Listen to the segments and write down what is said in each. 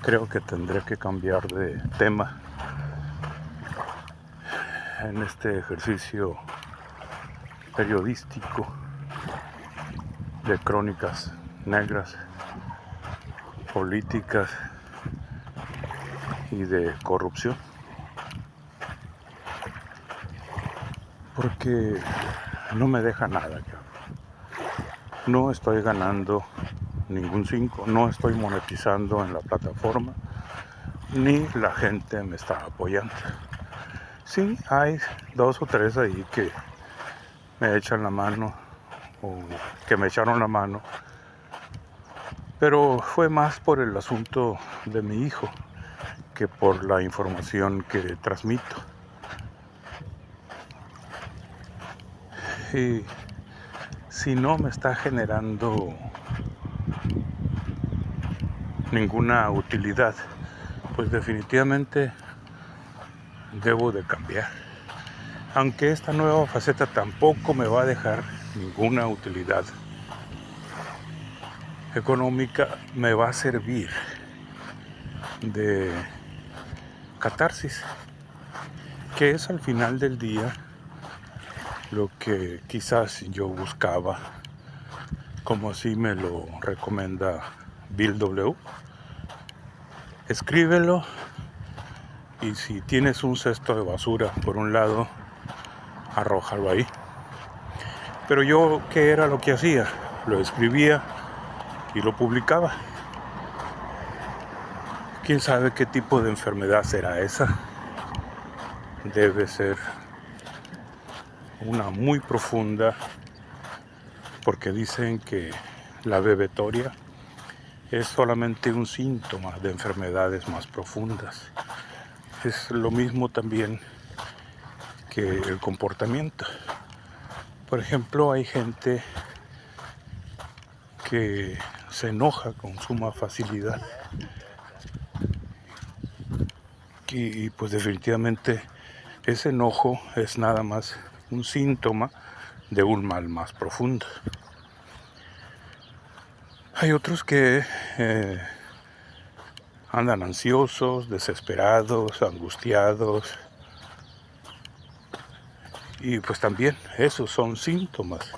Creo que tendré que cambiar de tema en este ejercicio periodístico de crónicas negras, políticas y de corrupción, porque no me deja nada yo. No estoy ganando ningún 5, no estoy monetizando en la plataforma, ni la gente me está apoyando. Sí, hay 2 o 3 ahí que me echan la mano o que me echaron la mano, pero fue más por el asunto de mi hijo que por la información que transmito. Y si no me está generando ninguna utilidad, pues definitivamente debo de cambiar. Aunque esta nueva faceta tampoco me va a dejar ninguna utilidad económica, me va a servir de catarsis, que es al final del día lo que quizás yo buscaba, como así me lo recomienda Bill W. Escríbelo, y si tienes un cesto de basura por un lado, arrójalo ahí. Pero yo, ¿qué era lo que hacía? Lo escribía y lo publicaba. ¿Quién sabe qué tipo de enfermedad será esa? Debe ser una muy profunda, porque dicen que la bebetoria es solamente un síntoma de enfermedades más profundas. Es lo mismo también que el comportamiento. Por ejemplo, hay gente que se enoja con suma facilidad y pues definitivamente ese enojo es nada más un síntoma de un mal más profundo. Hay otros que andan ansiosos, desesperados, angustiados, y pues también esos son síntomas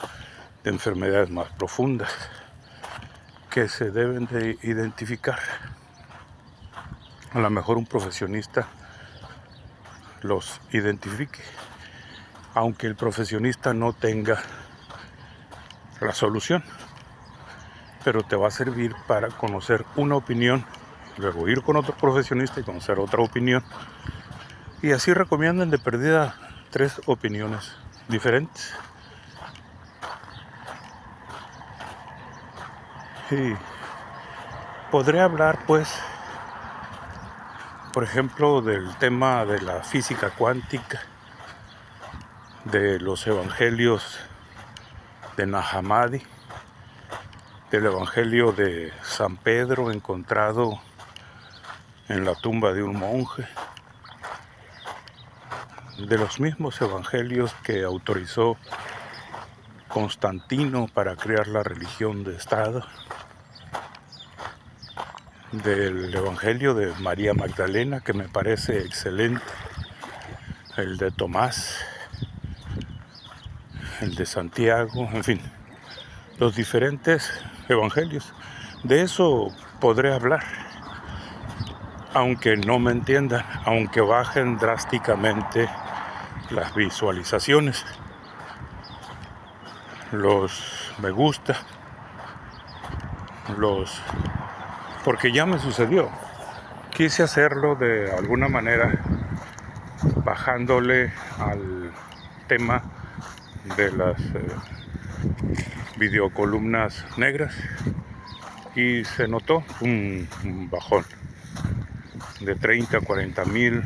de enfermedades más profundas que se deben de identificar. A lo mejor un profesionista los identifique, aunque el profesionista no tenga la solución, pero te va a servir para conocer una opinión, luego ir con otro profesionista y conocer otra opinión, y así recomiendan de perdida 3 opiniones diferentes. Y podré hablar, pues, por ejemplo, del tema de la física cuántica, de los evangelios de Nag Hammadi, del evangelio de San Pedro encontrado en la tumba de un monje, de los mismos evangelios que autorizó Constantino para crear la religión de Estado, del evangelio de María Magdalena, que me parece excelente, el de Tomás, el de Santiago, en fin, los diferentes evangelios. De eso podré hablar, aunque no me entiendan, aunque bajen drásticamente las visualizaciones, los me gusta, porque ya me sucedió. Quise hacerlo de alguna manera bajándole al tema de las videocolumnas negras, y se notó un bajón de 30 a 40 mil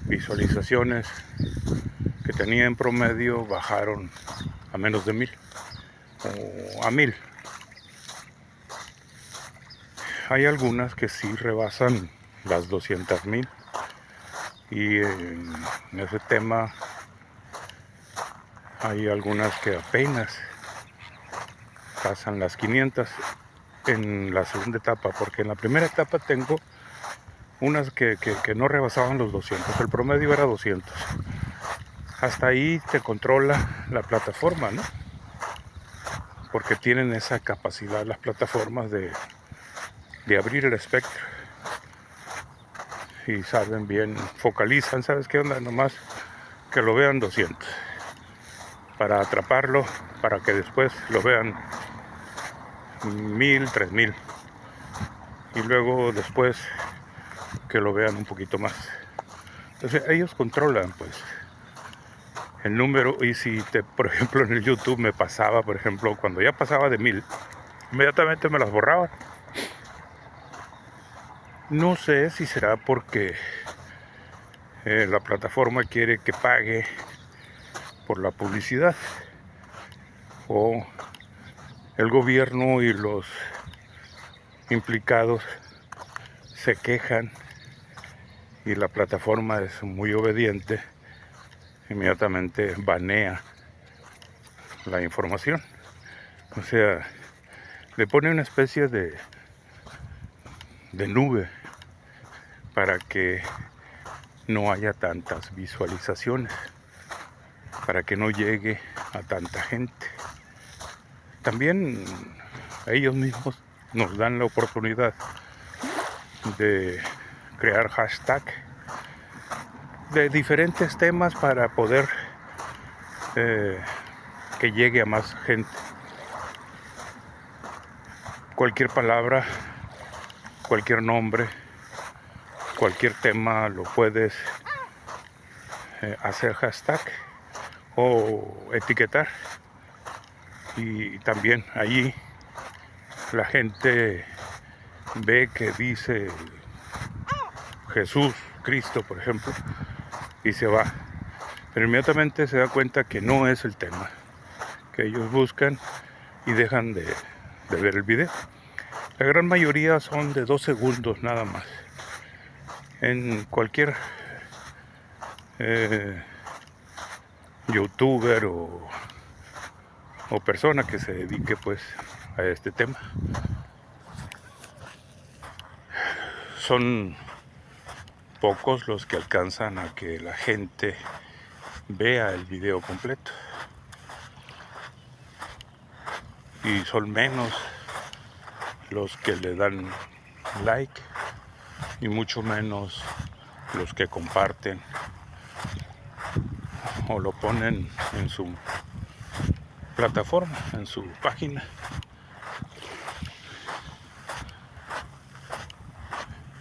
visualizaciones que tenía en promedio, bajaron a menos de 1000 o a 1000. Hay algunas que sí rebasan las 200,000, y en ese tema hay algunas que apenas pasan las 500. en la segunda etapa, porque en la primera etapa tengo unas que no rebasaban los 200, el promedio era 200. Hasta ahí te controla la plataforma, ¿no? Porque tienen esa capacidad las plataformas de abrir el espectro y saben bien, focalizan, ¿sabes qué onda? Nomás que lo vean 200 para atraparlo, para que después lo vean 1000, 3000 y luego después que lo vean un poquito más. Entonces ellos controlan pues el número. Y si por ejemplo en el YouTube me pasaba, por ejemplo, cuando ya pasaba de 1000, inmediatamente me las borraban. No sé si será porque la plataforma quiere que pague por la publicidad, o el gobierno y los implicados se quejan y la plataforma es muy obediente, inmediatamente banea la información. O sea, le pone una especie de nube para que no haya tantas visualizaciones, para que no llegue a tanta gente. También ellos mismos nos dan la oportunidad de crear hashtag de diferentes temas para poder que llegue a más gente. Cualquier palabra, cualquier nombre, cualquier tema lo puedes hacer hashtag o etiquetar, y también allí la gente ve que dice Jesús, Cristo, por ejemplo, y se va, pero inmediatamente se da cuenta que no es el tema que ellos buscan y dejan de ver el video. La gran mayoría son de 2 segundos nada más. En cualquier youtuber o persona que se dedique pues a este tema, son pocos los que alcanzan a que la gente vea el video completo, y son menos los que le dan like y mucho menos los que comparten o lo ponen en su plataforma, en su página.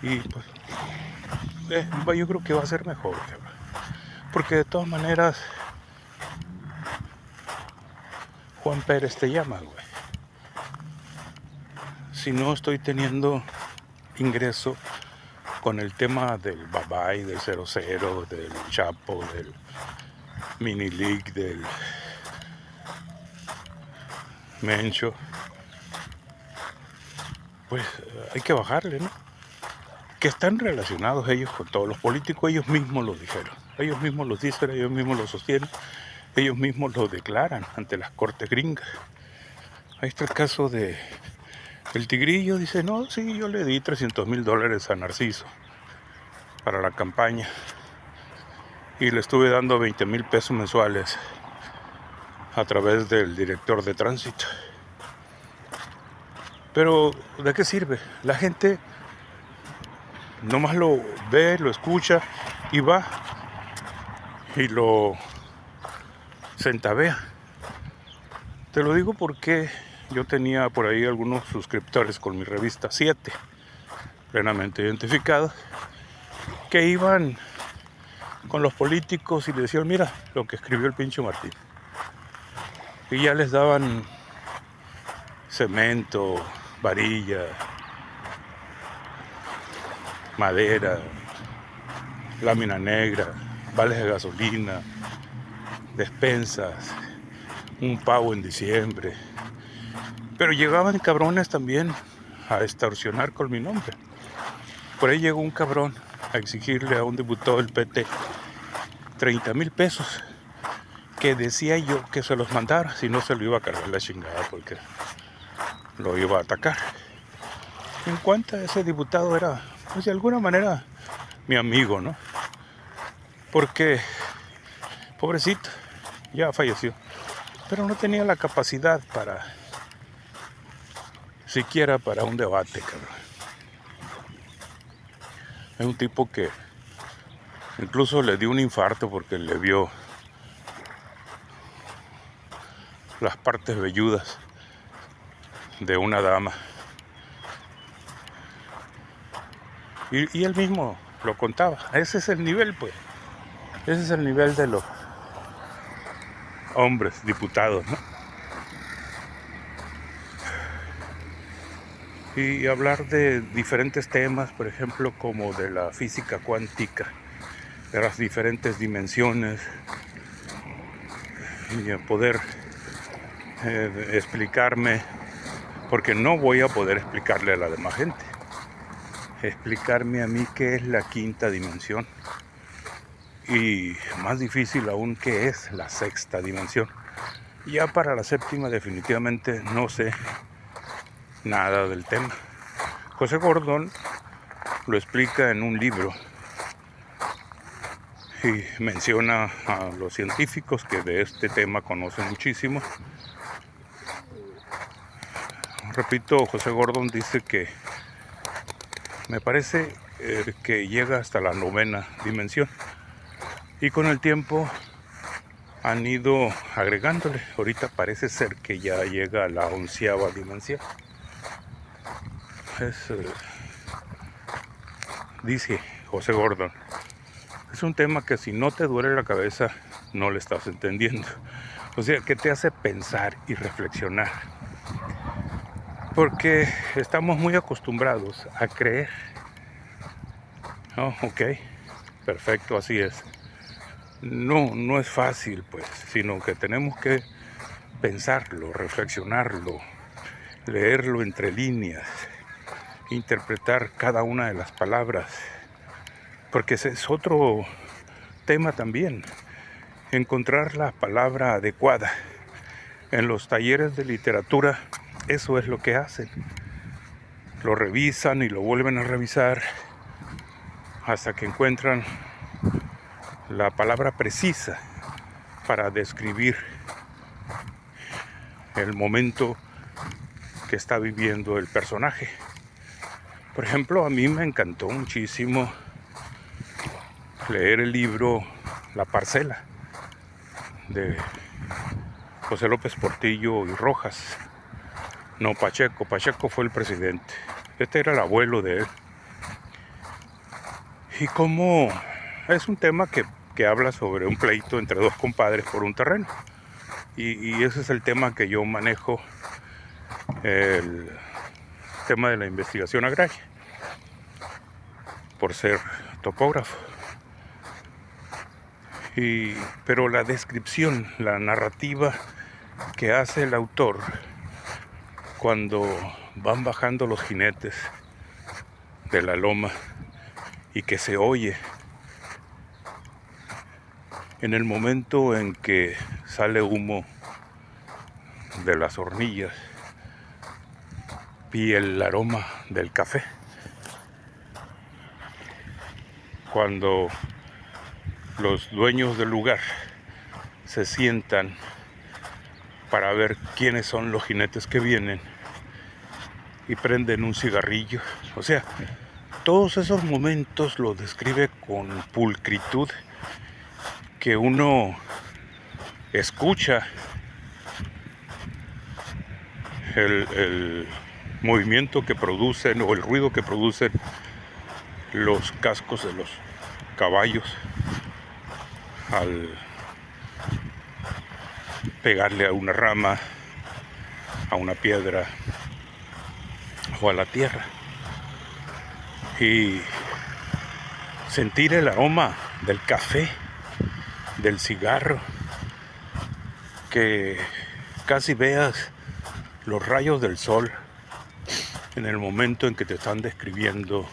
Y pues yo creo que va a ser mejor, porque de todas maneras Juan Pérez te llama, güey. Si no estoy teniendo ingreso con el tema del Babay, del 00, del Chapo, del Mini League, del Mencho, pues hay que bajarle, ¿no? Que están relacionados ellos con todos los políticos, ellos mismos lo dijeron, ellos mismos lo dicen, ellos mismos lo sostienen, ellos mismos lo declaran ante las cortes gringas. Ahí está el caso de el Tigrillo, dice, no, sí, yo le di $300,000 a Narciso para la campaña y le estuve dando 20,000 pesos mensuales a través del director de tránsito. Pero ¿de qué sirve? La gente nomás lo ve, lo escucha y va y lo centavea. Te lo digo porque yo tenía por ahí algunos suscriptores con mi revista 7, plenamente identificados, que iban con los políticos y le decían, mira lo que escribió el pinche Martín. Y ya les daban cemento, varilla, madera, lámina negra, vales de gasolina, despensas, un pavo en diciembre. Pero llegaban cabrones también a extorsionar con mi nombre. Por ahí llegó un cabrón a exigirle a un diputado del PT 30,000 pesos, que decía yo que se los mandara, si no se lo iba a cargar la chingada porque lo iba a atacar. en cuenta ese diputado era, pues de alguna manera, mi amigo, ¿no? Porque, pobrecito, ya falleció, pero no tenía la capacidad siquiera para un debate, cabrón. Es un tipo que incluso le dio un infarto porque le vio las partes velludas de una dama. Y él mismo lo contaba. Ese es el nivel, pues. Ese es el nivel de los hombres diputados, ¿no? Y hablar de diferentes temas, por ejemplo, como de la física cuántica, de las diferentes dimensiones, y poder explicarme, porque no voy a poder explicarle a la demás gente, explicarme a mí qué es la quinta dimensión, y más difícil aún qué es la sexta dimensión. Ya para la séptima definitivamente no sé nada del tema. José Gordon lo explica en un libro y menciona a los científicos que de este tema conocen muchísimo. Repito, José Gordon dice que me parece que llega hasta la 9ª dimensión, y con el tiempo han ido agregándole. Ahorita parece ser que ya llega a la 11ª dimensión. Dice José Gordon, es un tema que si no te duele la cabeza no le estás entendiendo. O sea, que te hace pensar y reflexionar. Porque estamos muy acostumbrados a creer. Oh, ok, perfecto, así es. No es fácil, pues, sino que tenemos que pensarlo, reflexionarlo, leerlo entre líneas, interpretar cada una de las palabras, porque ese es otro tema también, encontrar la palabra adecuada. En los talleres de literatura eso es lo que hacen, lo revisan y lo vuelven a revisar hasta que encuentran la palabra precisa para describir el momento que está viviendo el personaje. Por ejemplo, a mí me encantó muchísimo leer el libro La Parcela de José López Portillo y Rojas. No, Pacheco fue el presidente. Este era el abuelo de él. Y como es un tema que habla sobre un pleito entre dos compadres por un terreno. Y ese es el tema que yo manejo, el tema de la investigación agraria, por ser topógrafo. Pero la descripción, la narrativa que hace el autor cuando van bajando los jinetes de la loma y que se oye en el momento en que sale humo de las hornillas y el aroma del café, cuando los dueños del lugar se sientan para ver quiénes son los jinetes que vienen y prenden un cigarrillo. O sea, todos esos momentos los describe con pulcritud, que uno escucha el movimiento que producen o el ruido que producen los cascos de los caballos al pegarle a una rama, a una piedra o a la tierra, y sentir el aroma del café, del cigarro, que casi veas los rayos del sol en el momento en que te están describiendo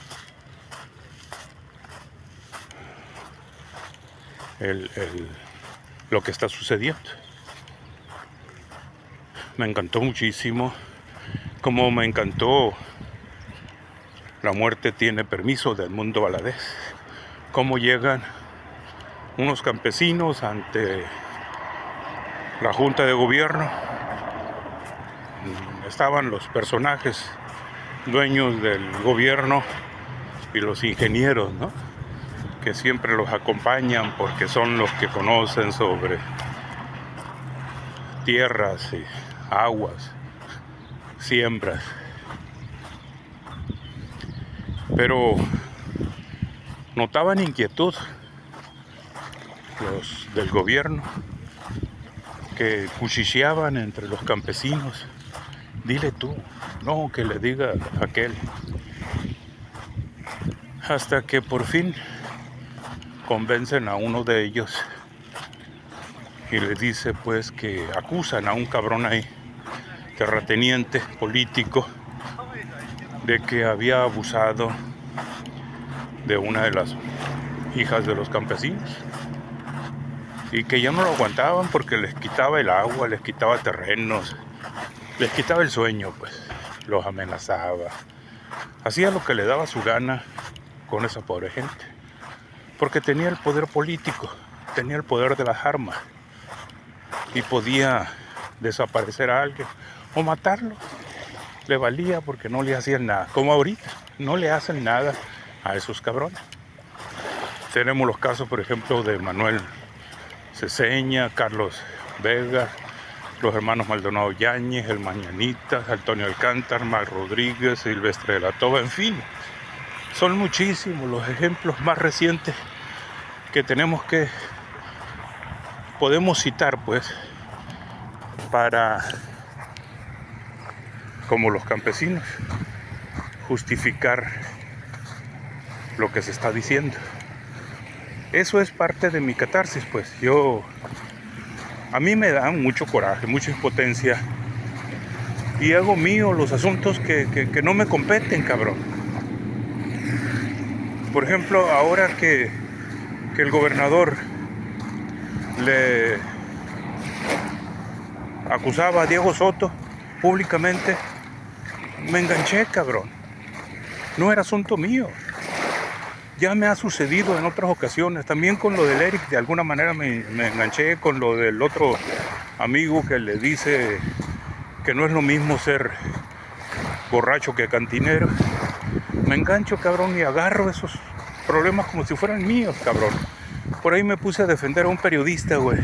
lo que está sucediendo. Me encantó muchísimo, como me encantó La muerte tiene permiso de Edmundo Valadez. Cómo llegan unos campesinos ante la Junta de Gobierno. Estaban los personajes dueños del gobierno y los ingenieros, ¿no?, que siempre los acompañan porque son los que conocen sobre tierras y aguas, siembras. Pero notaban inquietud los del gobierno, que cuchicheaban entre los campesinos. Dile tú, no, que le diga aquel. Hasta que por fin convencen a uno de ellos y le dice pues que acusan a un cabrón ahí, terrateniente político, de que había abusado de una de las hijas de los campesinos y que ya no lo aguantaban porque les quitaba el agua, les quitaba terrenos, les quitaba el sueño, pues los amenazaba, hacía lo que le daba su gana con esa pobre gente, porque tenía el poder político, tenía el poder de las armas y podía desaparecer a alguien o matarlo. Le valía porque no le hacían nada, como ahorita no le hacen nada a esos cabrones. Tenemos los casos, por ejemplo, de Manuel Ceseña, Carlos Vega, los hermanos Maldonado Yáñez, el Mañanitas, Antonio Alcántara, Mal Rodríguez, Silvestre de la Toba, en fin. Son muchísimos los ejemplos más recientes que podemos citar, pues, para, como los campesinos, justificar lo que se está diciendo. Eso es parte de mi catarsis, pues. A mí me da mucho coraje, mucha impotencia, y hago mío los asuntos que no me competen, cabrón. Por ejemplo, ahora que el gobernador le acusaba a Diego Soto públicamente, me enganché, cabrón. No era asunto mío. Ya me ha sucedido en otras ocasiones, también con lo del Eric, de alguna manera me enganché, con lo del otro amigo que le dice que no es lo mismo ser borracho que cantinero. Me engancho, cabrón, y agarro esos problemas como si fueran míos, cabrón. Por ahí me puse a defender a un periodista, güey,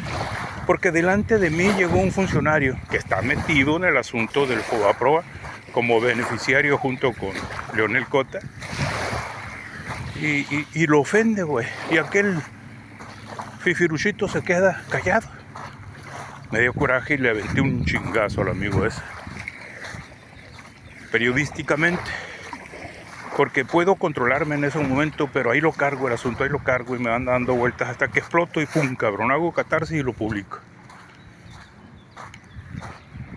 porque delante de mí llegó un funcionario que está metido en el asunto del Fobaproa como beneficiario junto con Leonel Cota, y lo ofende, güey, y aquel fifiruchito se queda callado. Me dio coraje y le aventé un chingazo al amigo ese, periodísticamente, porque puedo controlarme en ese momento, pero ahí lo cargo el asunto, ahí lo cargo y me anda dando vueltas hasta que exploto y pum, cabrón, hago catarsis y lo publico.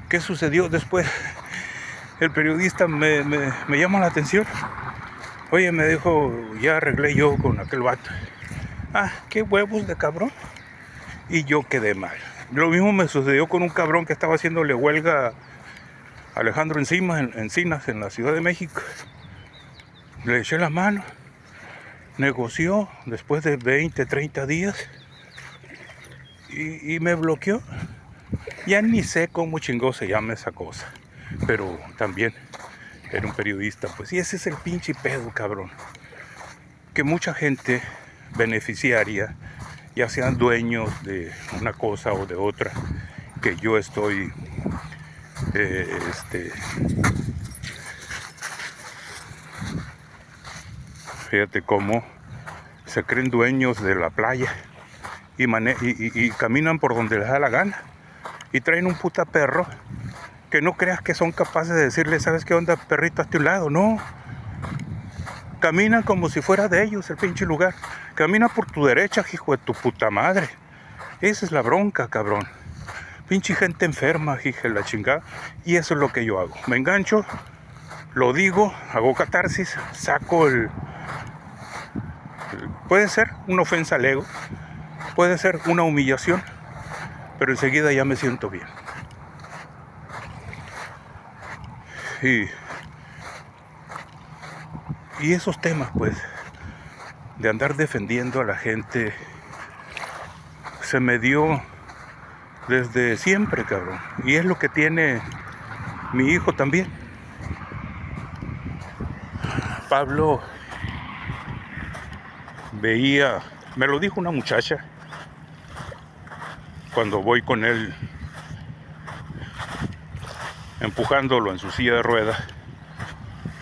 ¿Qué sucedió después? El periodista me llama la atención. Oye, me dijo, ya arreglé yo con aquel vato. Ah, qué huevos de cabrón. Y yo quedé mal. Lo mismo me sucedió con un cabrón que estaba haciéndole huelga a Alejandro Encinas en la Ciudad de México. Le eché la mano, negoció después de 20, 30 días y me bloqueó. Ya ni sé cómo chingó se llama esa cosa, pero también era un periodista, pues. Y ese es el pinche pedo, cabrón, que mucha gente beneficiaria, ya sean dueños de una cosa o de otra, que yo estoy fíjate cómo se creen dueños de la playa y caminan por donde les da la gana y traen un puta perro que no creas que son capaces de decirle, ¿sabes qué onda, perrito, a tu lado? No, caminan como si fuera de ellos el pinche lugar. Camina por tu derecha, hijo de tu puta madre. Esa es la bronca, cabrón. Pinche gente enferma, hija de la chingada. Y eso es lo que yo hago. Me engancho, lo digo, hago catarsis, saco puede ser una ofensa al ego, puede ser una humillación, pero enseguida ya me siento bien. Y esos temas, pues, de andar defendiendo a la gente, se me dio desde siempre, cabrón. Y es lo que tiene mi hijo también. Pablo veía, me lo dijo una muchacha cuando voy con él empujándolo en su silla de ruedas.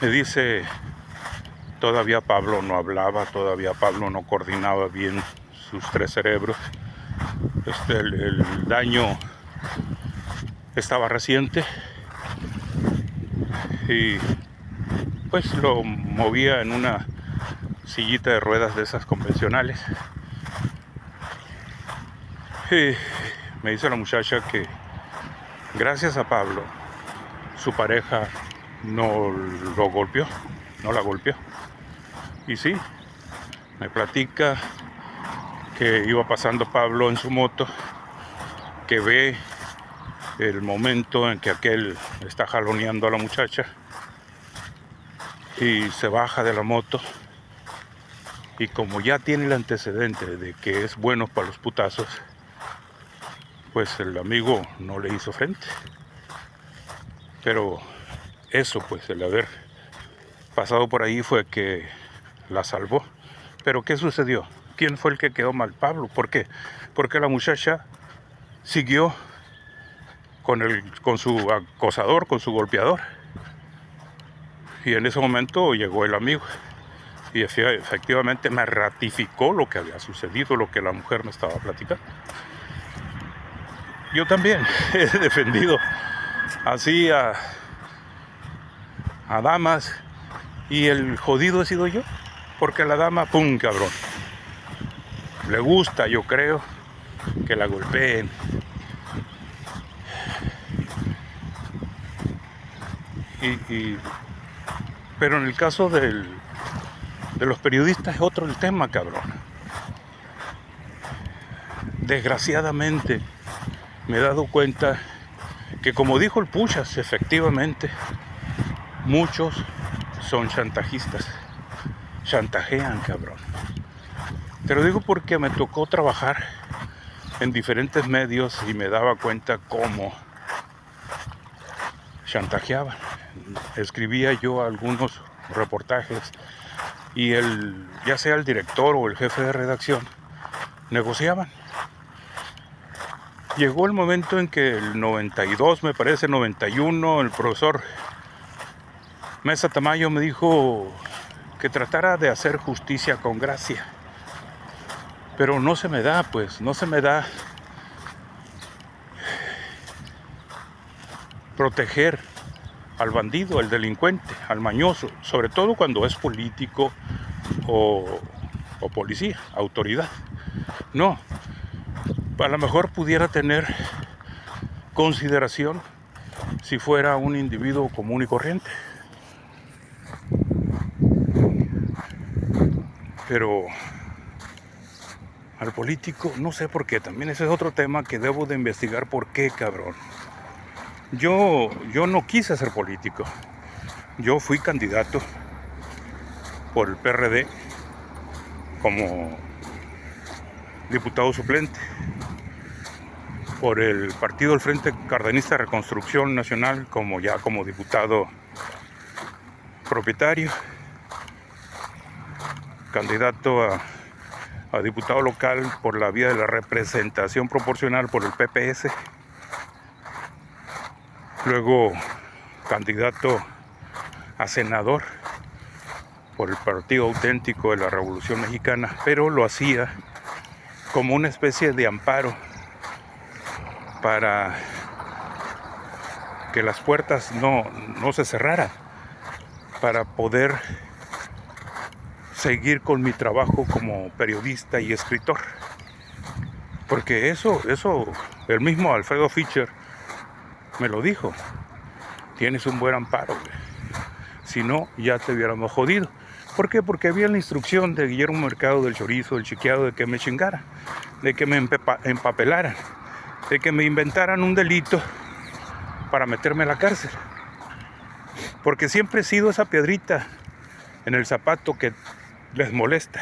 Me dice, todavía Pablo no hablaba, todavía Pablo no coordinaba bien sus tres cerebros. El daño estaba reciente y pues lo movía en una sillita de ruedas de esas convencionales. Y me dice la muchacha que gracias a Pablo su pareja no lo golpeó, no la golpeó. Y sí, me platica que iba pasando Pablo en su moto, que ve el momento en que aquel está jaloneando a la muchacha y se baja de la moto, y como ya tiene el antecedente de que es bueno para los putazos, pues el amigo no le hizo frente. Pero eso, pues el haber pasado por ahí fue que la salvó. Pero ¿qué sucedió? ¿Quién fue el que quedó mal? Pablo. ¿Por qué? Porque la muchacha siguió con su acosador, con su golpeador. Y en ese momento llegó el amigo y efectivamente me ratificó lo que había sucedido, lo que la mujer me estaba platicando. Yo también he defendido así a damas, y el jodido he sido yo, porque la dama, pum, cabrón, le gusta, yo creo, que la golpeen. Pero en el caso de los periodistas es otro el tema, cabrón. Desgraciadamente me he dado cuenta que, como dijo el Puchas, efectivamente muchos son chantajistas, chantajean, cabrón. Te lo digo porque me tocó trabajar en diferentes medios y me daba cuenta cómo chantajeaban. Escribía yo algunos reportajes y ya sea el director o el jefe de redacción, negociaban. Llegó el momento en que el 92, me parece, 91, el profesor Mesa Tamayo me dijo que tratara de hacer justicia con gracia. Pero no se me da, pues, no se me da proteger al bandido, al delincuente, al mañoso, sobre todo cuando es político o policía, autoridad. No, a lo mejor pudiera tener consideración si fuera un individuo común y corriente. Pero al político, no sé por qué, también ese es otro tema que debo de investigar. ¿Por qué, cabrón? Yo no quise ser político. Yo fui candidato por el PRD como diputado suplente, por el partido del Frente Cardenista de Reconstrucción Nacional como diputado propietario, candidato a diputado local por la vía de la representación proporcional por el PPS, luego candidato a senador por el Partido Auténtico de la Revolución Mexicana, pero lo hacía como una especie de amparo para que las puertas no se cerraran, para poder seguir con mi trabajo como periodista y escritor. Porque eso el mismo Alfredo Fischer me lo dijo: tienes un buen amparo, güey. Si no, ya te hubiéramos jodido. ¿Por qué? Porque había la instrucción de Guillermo Mercado del Chorizo, del Chiqueado, de que me chingara, de que me empapelaran, de que me inventaran un delito para meterme a la cárcel. Porque siempre he sido esa piedrita en el zapato que les molesta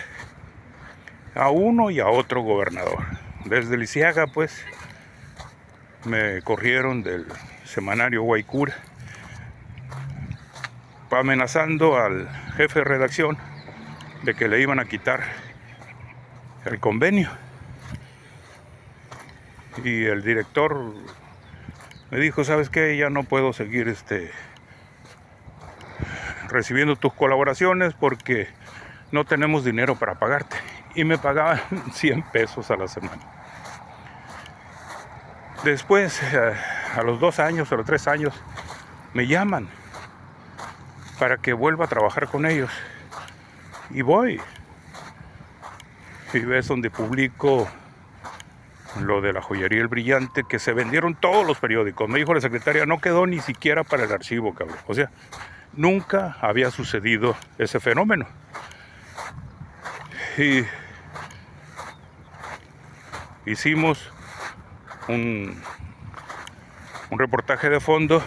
a uno y a otro gobernador. Desde Lisiaga, pues, me corrieron del semanario Guaycura, amenazando al jefe de redacción de que le iban a quitar el convenio. Y el director me dijo, ¿sabes qué? Ya no puedo seguir recibiendo tus colaboraciones porque no tenemos dinero para pagarte. Y me pagaban 100 pesos a la semana. Después, a los 2 años, a los 3 años, me llaman para que vuelva a trabajar con ellos. Y voy. Y ves donde publico lo de la joyería El Brillante, que se vendieron todos los periódicos. Me dijo la secretaria, no quedó ni siquiera para el archivo, cabrón. O sea, nunca había sucedido ese fenómeno. Y hicimos un reportaje de fondo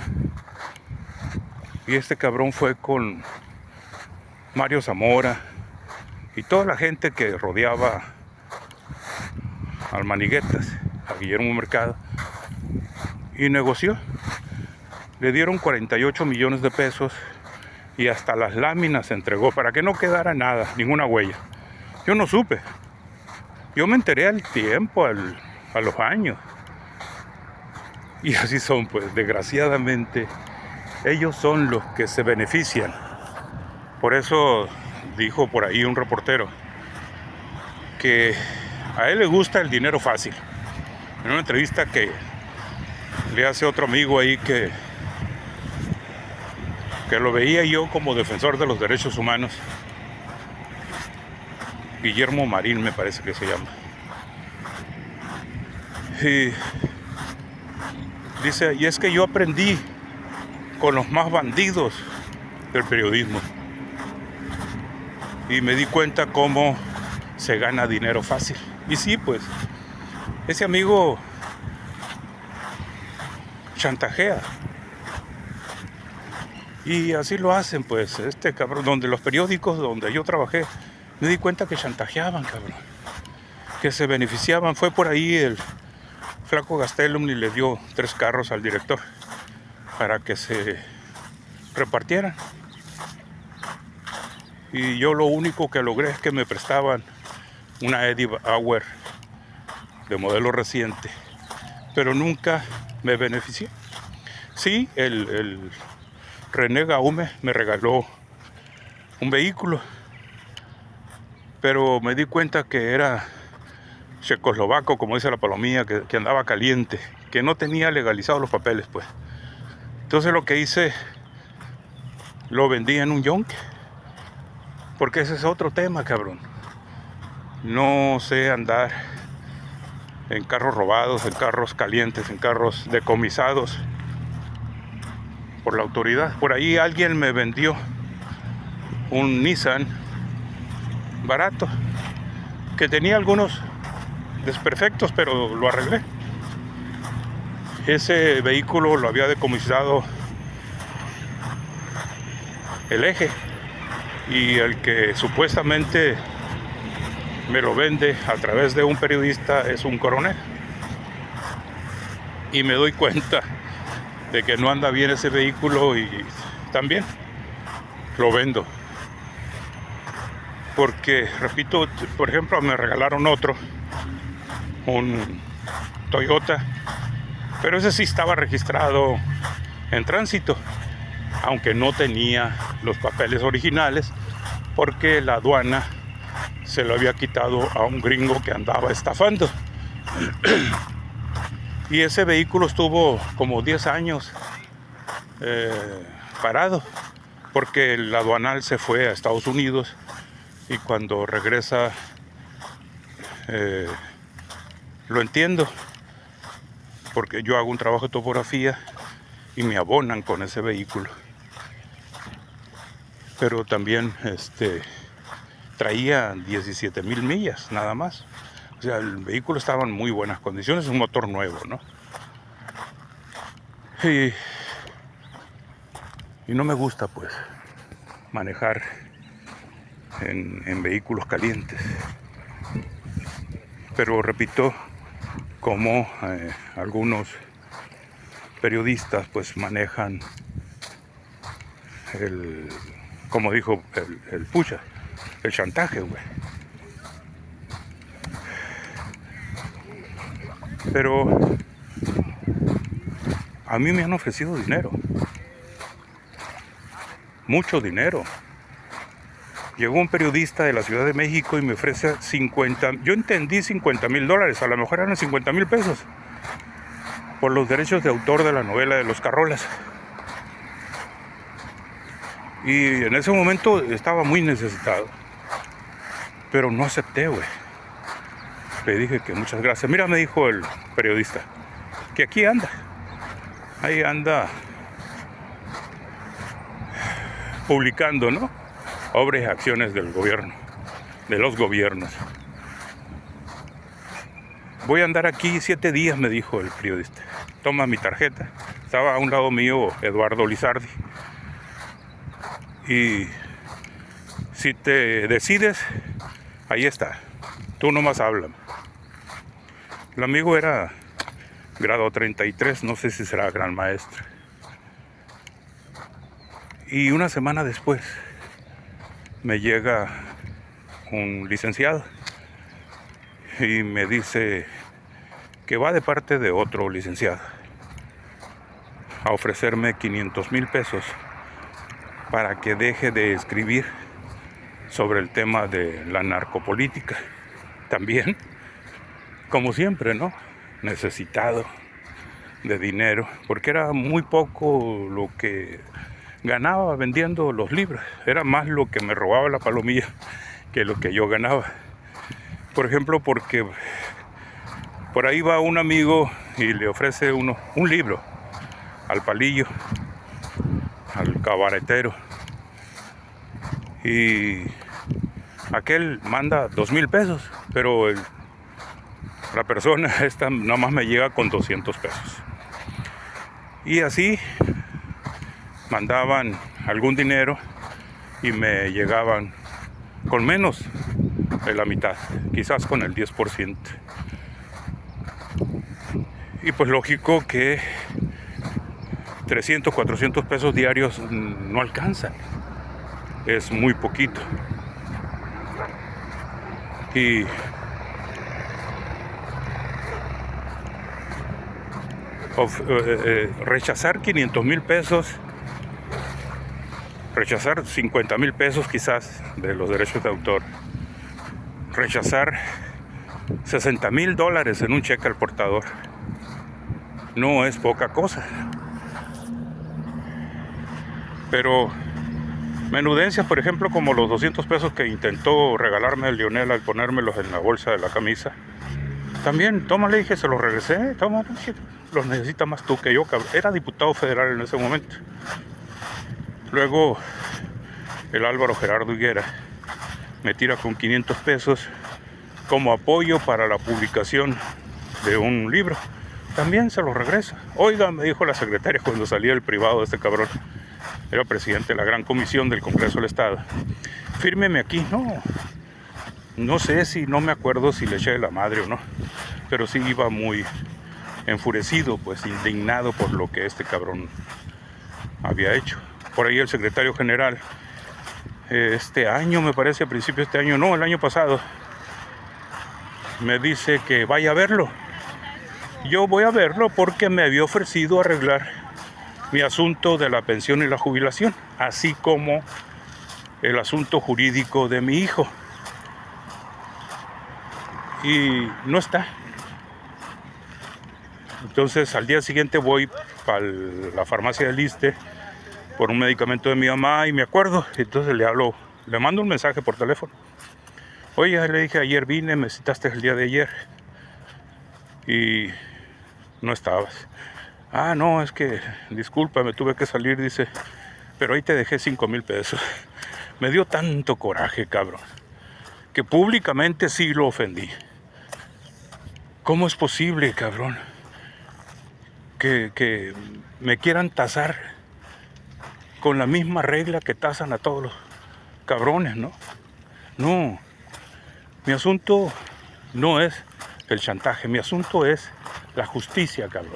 y este cabrón fue con Mario Zamora y toda la gente que rodeaba al Maniguetas, a Guillermo Mercado, y negoció. Le dieron 48 millones de pesos y hasta las láminas se entregó para que no quedara nada, ninguna huella. Yo no supe. Yo me enteré al tiempo, a los años. Y así son, pues, desgraciadamente, ellos son los que se benefician. Por eso dijo por ahí un reportero que a él le gusta el dinero fácil. En una entrevista que le hace otro amigo ahí que lo veía yo como defensor de los derechos humanos, Guillermo Marín me parece que se llama. Y dice, y es que yo aprendí con los más bandidos del periodismo y me di cuenta cómo se gana dinero fácil. Y sí, pues, ese amigo chantajea. Y así lo hacen, pues, cabrón, donde los periódicos donde yo trabajé, me di cuenta que chantajeaban, cabrón, que se beneficiaban. Fue por ahí el Flaco Gastelum y le dio 3 carros al director para que se repartieran. Y yo lo único que logré es que me prestaban una Eddie Bauer de modelo reciente, pero nunca me beneficié. Sí, el René Gaume me regaló un vehículo, pero me di cuenta que era checoslovaco, como dice la palomilla, que andaba caliente, que no tenía legalizados los papeles, pues. Entonces lo que hice, lo vendí en un yonque, porque ese es otro tema, cabrón. No sé andar en carros robados, en carros calientes, en carros decomisados por la autoridad. Por ahí alguien me vendió un Nissan barato, que tenía algunos desperfectos, pero lo arreglé. Ese vehículo lo había decomisado el Eje, y el que supuestamente me lo vende a través de un periodista es un coronel. Y me doy cuenta de que no anda bien ese vehículo y también lo vendo. Porque, repito, por ejemplo, me regalaron otro, un Toyota, pero ese sí estaba registrado en tránsito, aunque no tenía los papeles originales, porque la aduana se lo había quitado a un gringo que andaba estafando. Y ese vehículo estuvo como 10 años parado, porque el aduanal se fue a Estados Unidos y cuando regresa, lo entiendo, porque yo hago un trabajo de topografía y me abonan con ese vehículo. Pero también traía 17,000 millas nada más. O sea, el vehículo estaba en muy buenas condiciones, un motor nuevo, ¿no? Y no me gusta, pues, manejar en vehículos calientes. Pero repito, como algunos periodistas pues manejan como dijo el pucha, el chantaje, güey. Pero a mí me han ofrecido dinero, mucho dinero. Llegó un periodista de la Ciudad de México y me ofrece 50, yo entendí $50,000, a lo mejor eran 50,000 pesos, por los derechos de autor de la novela de Los Carrolas. Y en ese momento estaba muy necesitado, pero no acepté, güey. Le dije que muchas gracias. Mira, me dijo el periodista, que aquí anda, ahí anda publicando, ¿no?, obras y acciones del gobierno, de los gobiernos. Voy a andar aquí 7 días, me dijo el periodista. Toma mi tarjeta. Estaba a un lado mío Eduardo Lizardi. Y si te decides, ahí está. Tú nomás háblame. El amigo era grado 33, no sé si será gran maestro. Y una semana después me llega un licenciado y me dice que va de parte de otro licenciado a ofrecerme 500,000 pesos para que deje de escribir sobre el tema de la narcopolítica. También, como siempre, ¿no?, necesitado de dinero, porque era muy poco lo que ganaba vendiendo los libros. Era más lo que me robaba la palomilla que lo que yo ganaba. Por ejemplo, porque por ahí va un amigo y le ofrece un libro al palillo, al cabaretero, y aquel manda 2,000 pesos, pero la persona esta nada más me llega con 200 pesos. Y así mandaban algún dinero y me llegaban con menos de la mitad, quizás con el 10%. Y pues lógico que 300, 400 pesos diarios no alcanzan, es muy poquito. Y rechazar 500,000 pesos, rechazar 50,000 pesos quizás de los derechos de autor, rechazar $60,000 en un cheque al portador, no es poca cosa. Pero menudencias, por ejemplo, como los 200 pesos que intentó regalarme el Lionel al ponérmelos en la bolsa de la camisa, también, tómale, dije, se los regresé, tómale, los necesitas más tú que yo, cabrón. Era diputado federal en ese momento. Luego, el Álvaro Gerardo Higuera me tira con 500 pesos como apoyo para la publicación de un libro. También se los regresa. Oiga, me dijo la secretaria cuando salía del privado de este cabrón, era presidente de la Gran Comisión del Congreso del Estado, fírmeme aquí. No sé, si no me acuerdo si le eché de la madre o no, pero sí iba muy enfurecido, pues indignado por lo que este cabrón había hecho. Por ahí el secretario general, este año, me parece, a principios de este año, no, el año pasado, me dice que vaya a verlo. Yo voy a verlo porque me había ofrecido arreglar mi asunto de la pensión y la jubilación, así como el asunto jurídico de mi hijo. Y no está. Entonces al día siguiente voy a la farmacia del Iste por un medicamento de mi mamá y me acuerdo. Entonces le hablo, le mando un mensaje por teléfono. Oye, le dije, ayer vine, me citaste el día de ayer y no estabas. Ah, no, es que disculpa, me tuve que salir, dice, pero ahí te dejé 5,000 pesos. Me dio tanto coraje, cabrón, que públicamente sí lo ofendí. ¿Cómo es posible, cabrón, que me quieran tasar con la misma regla que tasan a todos los cabrones, ¿no? No, mi asunto no es el chantaje, mi asunto es la justicia, cabrón.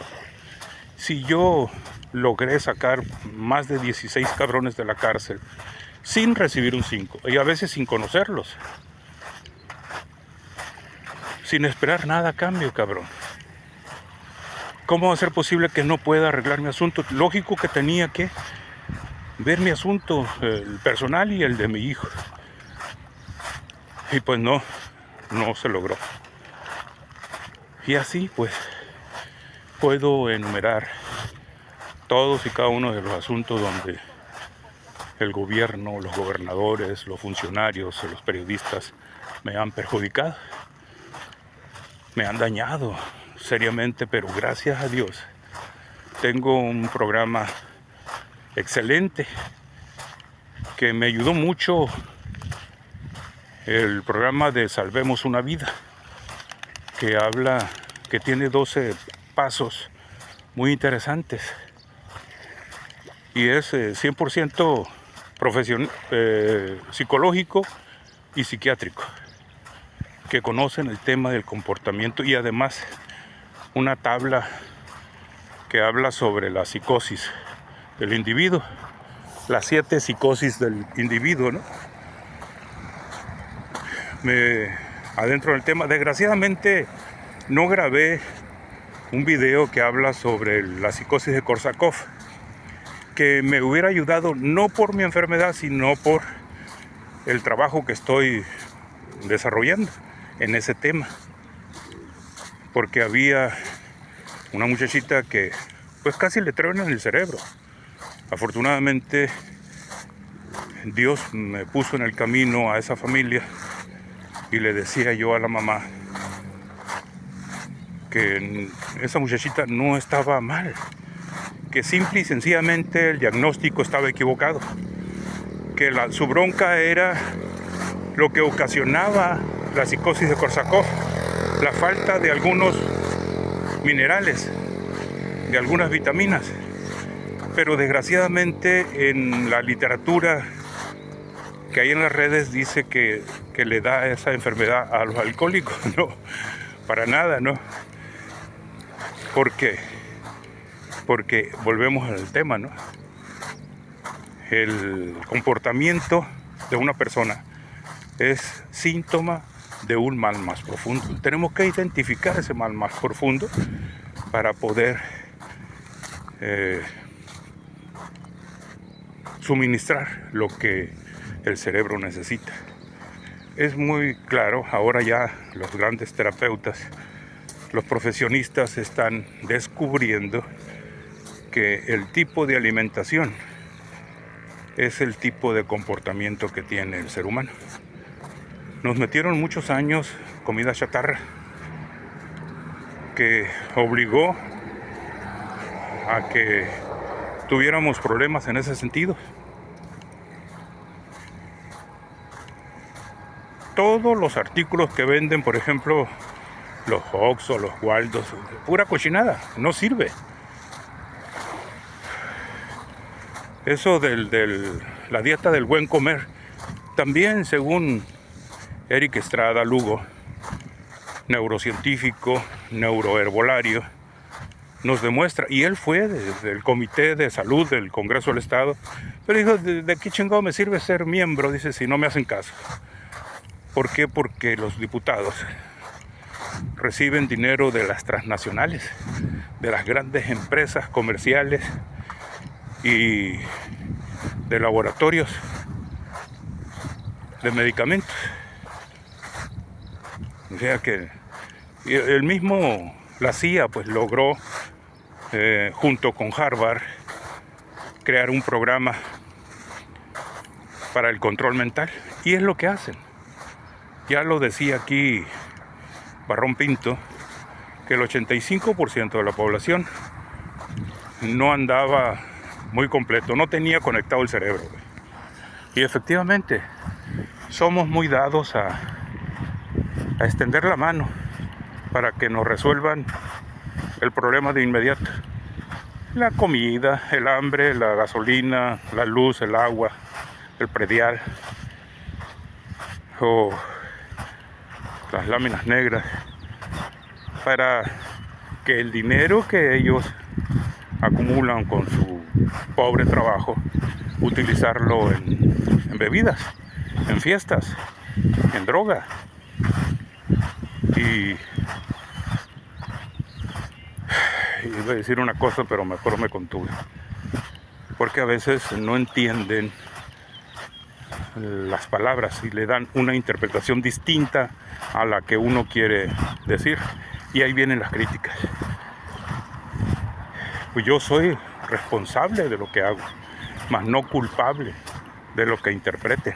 Si yo logré sacar más de 16 cabrones de la cárcel sin recibir un 5, y a veces sin conocerlos, sin esperar nada a cambio, cabrón, ¿cómo va a ser posible que no pueda arreglar mi asunto? Lógico que tenía que ver mi asunto, el personal y el de mi hijo. Y pues no se logró. Y así pues puedo enumerar todos y cada uno de los asuntos donde el gobierno, los gobernadores, los funcionarios, los periodistas me han perjudicado, me han dañado seriamente, pero gracias a Dios tengo un programa excelente que me ayudó mucho, el programa de Salvemos una Vida, que tiene 12 pasos muy interesantes y es 100% psicológico y psiquiátrico, que conocen el tema del comportamiento y además una tabla que habla sobre la psicosis del individuo, las 7 psicosis del individuo, ¿no? Me adentro del tema. Desgraciadamente no grabé un video que habla sobre la psicosis de Korsakoff, que me hubiera ayudado no por mi enfermedad, sino por el trabajo que estoy desarrollando en ese tema, porque había una muchachita que pues casi le truenan el cerebro. Afortunadamente Dios me puso en el camino a esa familia y le decía yo a la mamá que esa muchachita no estaba mal, que simple y sencillamente el diagnóstico estaba equivocado, que su bronca era lo que ocasionaba la psicosis de Korsakoff, la falta de algunos minerales, de algunas vitaminas. Pero desgraciadamente en la literatura que hay en las redes dice que le da esa enfermedad a los alcohólicos. No, para nada, ¿no? ¿Por qué? Porque volvemos al tema, ¿no? El comportamiento de una persona es síntoma de un mal más profundo. Tenemos que identificar ese mal más profundo para poder suministrar lo que el cerebro necesita. Es muy claro, ahora ya los grandes terapeutas, los profesionistas están descubriendo que el tipo de alimentación es el tipo de comportamiento que tiene el ser humano. Nos metieron muchos años comida chatarra que obligó a que tuviéramos problemas en ese sentido. Todos los artículos que venden, por ejemplo, los Oxxo, los Waldos, pura cochinada, no sirve. Eso la dieta del buen comer, también según Eric Estrada Lugo, neurocientífico, neuroherbolario, nos demuestra, y él fue del Comité de Salud del Congreso del Estado, pero dijo, ¿de qué chingado me sirve ser miembro? Dice, si no me hacen caso. ¿Por qué? Porque los diputados reciben dinero de las transnacionales, de las grandes empresas comerciales y de laboratorios de medicamentos. O sea que el mismo, la CIA pues logró junto con Harvard crear un programa para el control mental, y es lo que hacen. Ya lo decía aquí Barrón Pinto, que el 85% de la población no andaba muy completo, no tenía conectado el cerebro. Y efectivamente somos muy dados a extender la mano para que nos resuelvan el problema de inmediato. La comida, el hambre, la gasolina, la luz, el agua, el predial. o las láminas negras, para que el dinero que ellos acumulan con su pobre trabajo, utilizarlo en bebidas, en fiestas, en droga. Y iba a decir una cosa, pero mejor me contuve, porque a veces no entienden las palabras y le dan una interpretación distinta a la que uno quiere decir, y ahí vienen las críticas. Pues yo soy responsable de lo que hago, mas no culpable de lo que interpreten.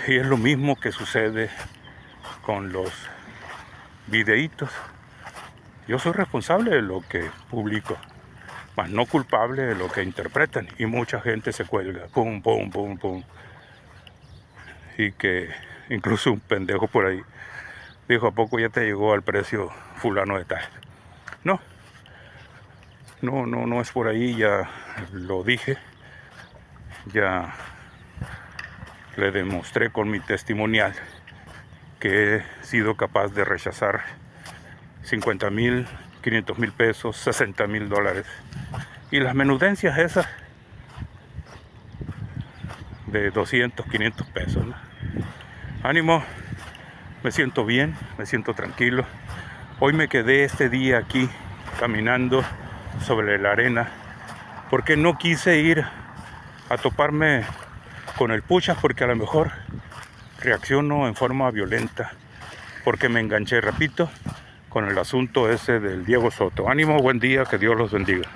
Y es lo mismo que sucede con los videitos. Yo soy responsable de lo que publico, mas no culpable de lo que interpretan. Y mucha gente se cuelga, pum, pum, pum, pum. Y que incluso un pendejo por ahí dijo, ¿a poco ya te llegó al precio fulano de tal? No es por ahí, ya lo dije, ya le demostré con mi testimonial que he sido capaz de rechazar 50,000, 500,000 pesos, 60,000 dólares. Y las menudencias esas de 200, 500 pesos, ¿no? Ánimo, me siento bien, me siento tranquilo. Hoy me quedé este día aquí caminando sobre la arena porque no quise ir a toparme con el puchas, porque a lo mejor reacciono en forma violenta, porque me enganché, repito, con el asunto ese del Diego Soto. Ánimo, buen día, que Dios los bendiga.